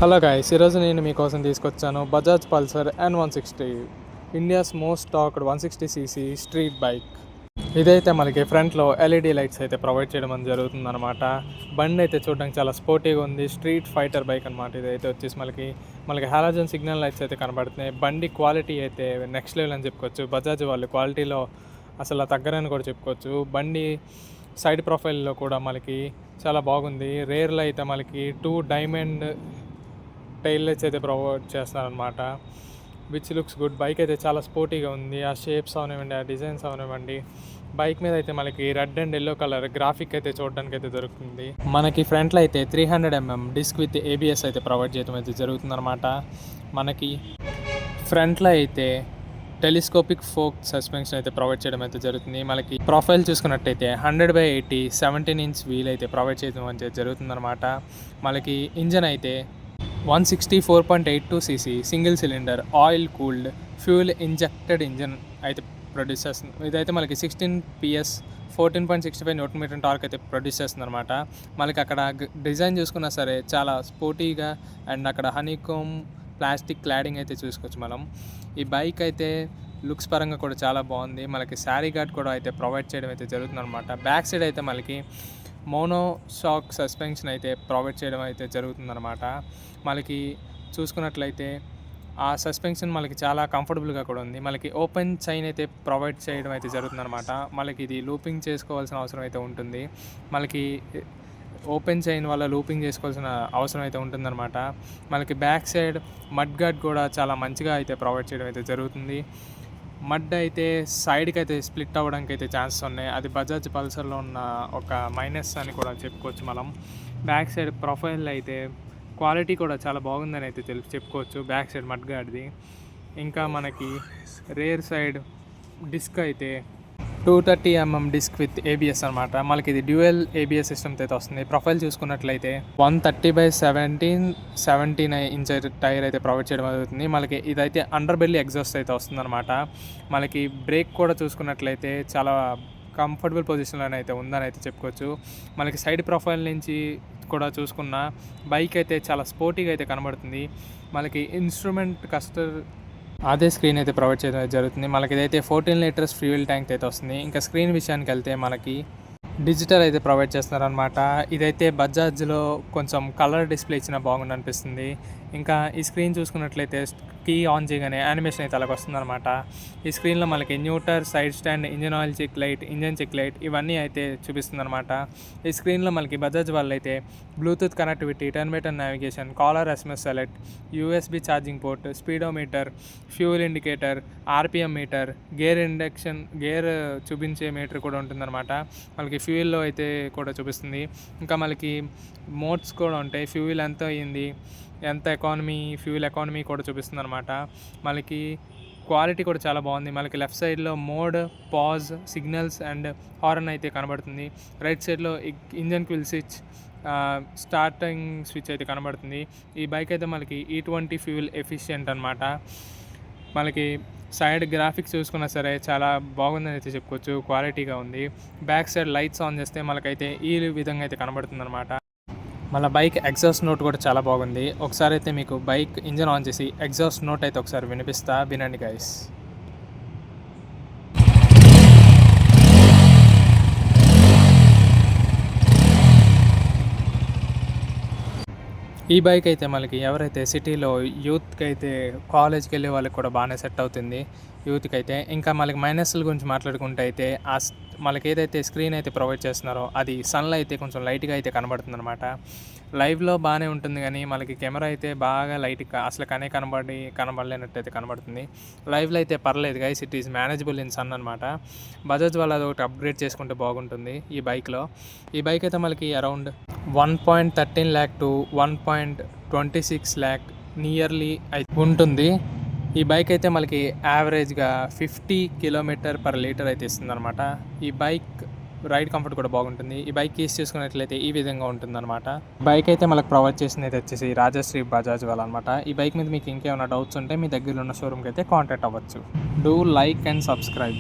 Hello guys, ఈరోజు నేను మీకోసం తీసుకొచ్చాను Bajaj Pulsar N160, India's most talked 160cc street bike. ఇదైతే మనకి ఫ్రంట్లో ఎల్ఈడి లైట్స్ అయితే ప్రొవైడ్ చేయడం అని జరుగుతుందన్నమాట. బండి అయితే చూడడానికి చాలా స్పోర్టీగా ఉంది. స్ట్రీట్ ఫైటర్ బైక్ అనమాట. ఇదైతే వచ్చేసి మనకి హాలోజన్ సిగ్నల్ లైట్స్ అయితే కనబడుతున్నాయి. బండి క్వాలిటీ అయితే నెక్స్ట్ లెవెల్ అని చెప్పుకోవచ్చు. బజాజ్ వాళ్ళు క్వాలిటీలో అసలు తగ్గరని కూడా చెప్పుకోవచ్చు. బండి సైడ్ ప్రొఫైల్లో కూడా మనకి చాలా బాగుంది. రేర్లో అయితే మనకి 2 డైమండ్ టైల్ లైట్స్ అయితే ప్రొవైడ్ చేస్తున్నారనమాట, విచ్ లుక్స్ గుడ్. బైక్ అయితే చాలా స్పోర్టీగా ఉంది. ఆ షేప్స్ అవనివ్వండి, ఆ డిజైన్స్ అవనివ్వండి. బైక్ మీద అయితే మనకి red and yellow colour graphic అయితే చూడడానికి అయితే దొరుకుతుంది. మనకి ఫ్రంట్లో అయితే 300mm డిస్క్ విత్ ABS అయితే ప్రొవైడ్ చేయడం అయితే జరుగుతుందన్నమాట. మనకి ఫ్రంట్లో అయితే టెలిస్కోపిక్ ఫోక్ సస్పెన్షన్ అయితే ప్రొవైడ్ చేయడం అయితే జరుగుతుంది. మనకి ప్రొఫైల్ చూసుకున్నట్టయితే 100/80 17-inch వీల్ అయితే ప్రొవైడ్ చేయడం అయితే జరుగుతుందన్నమాట. మనకి ఇంజన్ అయితే 164.82cc single cylinder oil cooled fuel injected engine అయితే ప్రొడ్యూస్ చేస్తుంది. ఇదైతే మనకి 16 PS 14.65 Nm టార్క్ అయితే ప్రొడ్యూస్ చేస్తుంది అనమాట. మనకి అక్కడ డిజైన్ చూసుకున్నా సరే చాలా స్పోర్టీగా, అండ్ అక్కడ హనీకోమ్ ప్లాస్టిక్ క్లాడింగ్ అయితే చూసుకోవచ్చు మనం. ఈ బైక్ అయితే లుక్స్ పరంగా కూడా చాలా బాగుంది. మనకి శారీ గార్డ్ కూడా అయితే ప్రొవైడ్ చేయడం అయితే జరుగుతుంది అనమాట. బ్యాక్ సైడ్ అయితే మనకి మోనో షాక్ సస్పెన్షన్ అయితే ప్రొవైడ్ చేయడం అయితే జరుగుతుందన్నమాట. మనకి చూసుకున్నట్లయితే ఆ సస్పెన్షన్ మనకి చాలా కంఫర్టబుల్గా కూడా ఉంది. మనకి ఓపెన్ చైన్ అయితే ప్రొవైడ్ చేయడం అయితే జరుగుతుందన్నమాట. మనకి ఇది లూపింగ్ చేసుకోవాల్సిన అవసరం అయితే ఉంటుంది. మనకి ఓపెన్ చైన్ వల్ల లూపింగ్ చేసుకోవాల్సిన అవసరం అయితే ఉంటుందన్నమాట. మనకి బ్యాక్ సైడ్ మడ్ గార్డ్ కూడా చాలా మంచిగా అయితే ప్రొవైడ్ చేయడం అయితే జరుగుతుంది. మడ్ అయితే సైడ్కి అయితే స్ప్లిట్ అవ్వడానికి అయితే ఛాన్సెస్ ఉన్నాయి. అది బజాజ్ పల్సర్లో ఉన్న ఒక మైనస్ అని కూడా చెప్పుకోవచ్చు మనం. బ్యాక్ సైడ్ ప్రొఫైల్ అయితే క్వాలిటీ కూడా చాలా బాగుందని అయితే చెప్పుకోవచ్చు బ్యాక్ సైడ్ మడ్ గార్డ్ది. ఇంకా మనకి రేర్ సైడ్ డిస్క్ అయితే 230mm డిస్క్ విత్ ABS అనమాట. మనకి ఇది డ్యూయల్ ABS సిస్టమ్తో అయితే వస్తుంది. ప్రొఫైల్ చూసుకున్నట్లయితే 130/79 టైర్ అయితే ప్రొవైడ్ చేయడం జరుగుతుంది. మనకి ఇదైతే అండర్ బెల్లీ ఎగ్జాస్ట్ అయితే వస్తుందన్నమాట. మనకి బ్రేక్ కూడా చూసుకున్నట్లయితే చాలా కంఫర్టబుల్ పొజిషన్లోనే అయితే ఉందని అయితే చెప్పుకోవచ్చు. మనకి సైడ్ ప్రొఫైల్ నుంచి కూడా చూసుకున్న బైక్ అయితే చాలా స్పోర్టీగా అయితే కనబడుతుంది. మనకి ఇన్స్ట్రుమెంట్ అదే స్క్రీన్ అయితే ప్రొవైడ్ చేయడం జరుగుతుంది. మనకి ఇదైతే 14 లీటర్స్ ఫ్యూయల్ ట్యాంక్ అయితే వస్తుంది. ఇంకా స్క్రీన్ విషయానికి వెళ్తే మనకి డిజిటల్ అయితే ప్రొవైడ్ చేస్తున్నారనమాట. ఇదైతే బజాజ్లో కొంచెం కలర్ డిస్ప్లే ఇచ్చిన బాగుంది అనిపిస్తుంది. ఇంకా ఈ స్క్రీన్ చూసుకున్నట్లయితే కీ ఆన్ చేయగానే యానిమేషన్ అయితే అలాగ వస్తుందన్నమాట. ఈ స్క్రీన్లో మనకి neutral, side stand, engine oil check light, engine check light ఇవన్నీ అయితే చూపిస్తుందన్నమాట. ఈ స్క్రీన్లో మనకి బజాజ్ వాళ్ళు అయితే bluetooth connectivity, turn by turn navigation, caller SMS select, USB charging port, speedometer, fuel indicator, RPM meter, gear చూపించే మీటర్ కూడా ఉంటుందన్నమాట. మనకి ఫ్యూయల్లో అయితే కూడా చూపిస్తుంది. ఇంకా మనకి మోడ్స్ కూడా ఉంటాయి. ఫ్యూయల్ ఎంత అయ్యింది, ఎంత ఫ్యూయల్ ఎకానమీ కూడా చూపిస్తుంది అనమాట. మనకి క్వాలిటీ కూడా చాలా బాగుంది. మనకి లెఫ్ట్ సైడ్లో mode, pause, signals and horn అయితే కనబడుతుంది. రైట్ సైడ్లో ఇంజన్ క్విల్ స్విచ్, స్టార్టింగ్ స్విచ్ అయితే కనబడుతుంది. ఈ బైక్ అయితే మనకి E20 ఫ్యూయల్ ఎఫిషియెంట్ అనమాట. మనకి సైడ్ గ్రాఫిక్స్ చూసుకున్నా సరే చాలా బాగుందని అయితే చెప్పుకోవచ్చు. క్వాలిటీగా ఉంది. బ్యాక్ సైడ్ లైట్స్ ఆన్ చేస్తే మనకైతే ఈ విధంగా అయితే కనబడుతుంది అనమాట. మన బైక్ ఎగ్జాస్ట్ నోట్ కూడా చాలా బాగుంది. ఒకసారి అయితే మీకు బైక్ ఇంజన్ ఆన్ చేసి ఎగ్జాస్ట్ నోట్ అయితే ఒకసారి వినండి గైస్. ఈ బైక్ అయితే మనకి ఎవరైతే సిటీలో యూత్కి అయితే కాలేజ్కి వెళ్ళే వాళ్ళకి కూడా బాగానే సెట్ అవుతుంది యూత్కి అయితే. ఇంకా మనకి మైనస్ల గురించి మాట్లాడుకుంటే అయితే మనకి ఏదైతే స్క్రీన్ అయితే ప్రొవైడ్ చేస్తున్నారో అది సన్లో అయితే కొంచెం లైట్గా అయితే కనబడుతుంది అనమాట. లైవ్లో బాగానే ఉంటుంది, కానీ మనకి కెమెరా అయితే బాగా లైట్గా అసలు కనబడలేనట్టు అయితే కనబడుతుంది. లైవ్లో అయితే పర్లేదు guys, it is manageable in sun అనమాట. బజాజ్ వాళ్ళు అదొకటి అప్గ్రేడ్ చేసుకుంటే బాగుంటుంది ఈ బైక్లో. ఈ బైక్ అయితే మనకి around 1.13 lakh to 1.26 lakh nearly ఉంటుంది. ఈ బైక్ అయితే మనకి యావరేజ్గా 50 km/L అయితే ఇస్తుంది అనమాట. ఈ బైక్ రైడ్ కంఫర్ట్ కూడా బాగుంటుంది. ఈ బైక్ కేస్ చేసుకున్నట్లయితే ఈ విధంగా ఉంటుందన్నమాట. బైక్ అయితే మనకు ప్రొవైడ్ చేసింది అయితే వచ్చేసి రాజశ్రీ బజాజ్ వాళ్ళు అనమాట. ఈ బైక్ మీద మీకు ఇంకేమైనా డౌట్స్ ఉంటే మీ దగ్గరలో ఉన్న షోరూమ్కి అయితే కాంటాక్ట్ అవ్వచ్చు. Do like and subscribe.